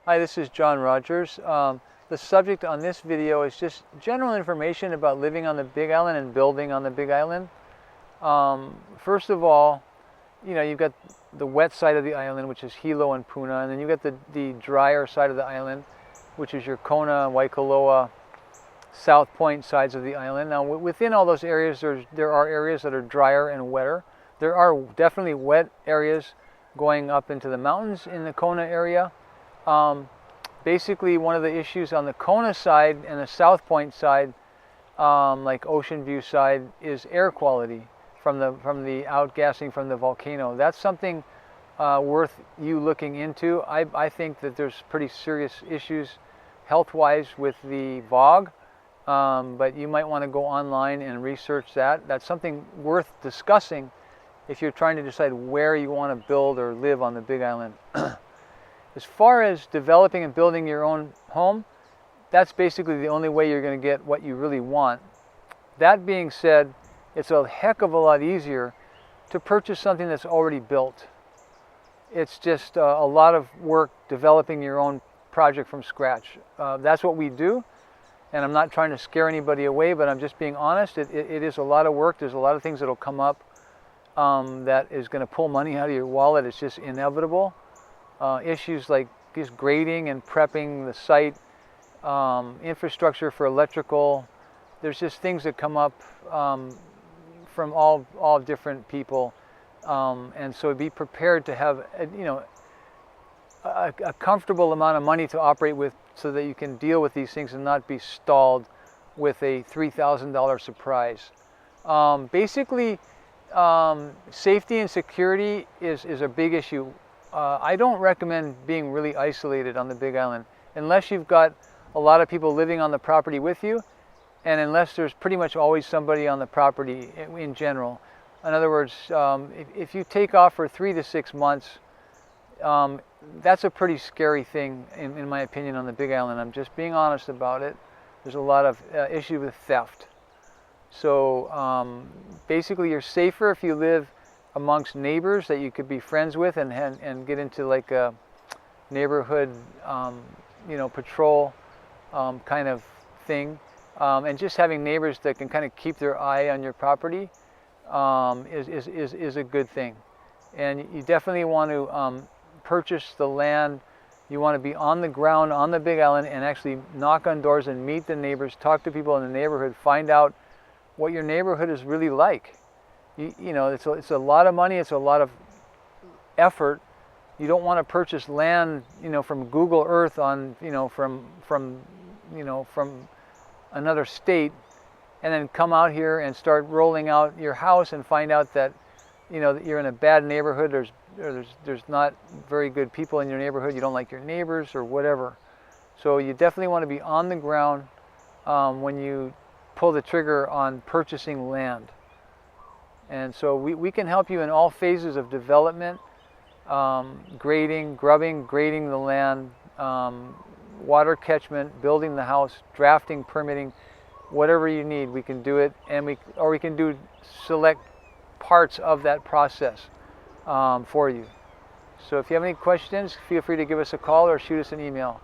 Hi, this is John Rogers. The subject on this video is just general information about living on the Big Island and building on the Big Island. First of all, you've got the wet side of the island, which is Hilo and Puna, and then you've got the drier side of the island, which is your Kona, Waikoloa, South Point sides of the island. Now, within all those areas, there are areas that are drier and wetter. There are definitely wet areas going up into the mountains in the Kona area. Basically, one of the issues on the Kona side and the South Point side, like Ocean View side, is air quality from the outgassing from the volcano. That's something worth you looking into. I think that there's pretty serious issues health-wise with the VOG, but you might want to go online and research that. That's something worth discussing if you're trying to decide where you want to build or live on the Big Island. As far as developing and building your own home, that's basically the only way you're going to get what you really want. That being said, it's a heck of a lot easier to purchase something that's already built. It's just a lot of work developing your own project from scratch. That's what we do, and I'm not trying to scare anybody away, but I'm just being honest. It is a lot of work. There's a lot of things that will come up that is going to pull money out of your wallet. It's just inevitable. Issues like just grading and prepping the site, infrastructure for electrical. There's just things that come up from all different people, and so be prepared to have a comfortable amount of money to operate with, so that you can deal with these things and not be stalled with a $3,000 surprise. Basically, safety and security is a big issue. I don't recommend being really isolated on the Big Island unless you've got a lot of people living on the property with you, and unless there's pretty much always somebody on the property in general. In other words, if you take off for 3 to 6 months, that's a pretty scary thing in my opinion on the Big Island. I'm just being honest about it. There's a lot of issue with theft. So basically you're safer if you live amongst neighbors that you could be friends with and get into like a neighborhood patrol kind of thing, and just having neighbors that can kind of keep their eye on your property is a good thing. And you definitely want to purchase the land. You want to be on the ground on the Big Island and actually knock on doors and meet the neighbors, talk to people in the neighborhood, find out what your neighborhood is really like. It's a lot of money, it's a lot of effort. You don't want to purchase land, from Google Earth on, from another state, and then come out here and start rolling out your house and find out that, that you're in a bad neighborhood. There's not very good people in your neighborhood. You don't like your neighbors or whatever. So you definitely want to be on the ground when you pull the trigger on purchasing land. And so we can help you in all phases of development, grading, grubbing, grading the land, water catchment, building the house, drafting, permitting, whatever you need, we can do it. And we can do select parts of that process for you. So if you have any questions, feel free to give us a call or shoot us an email.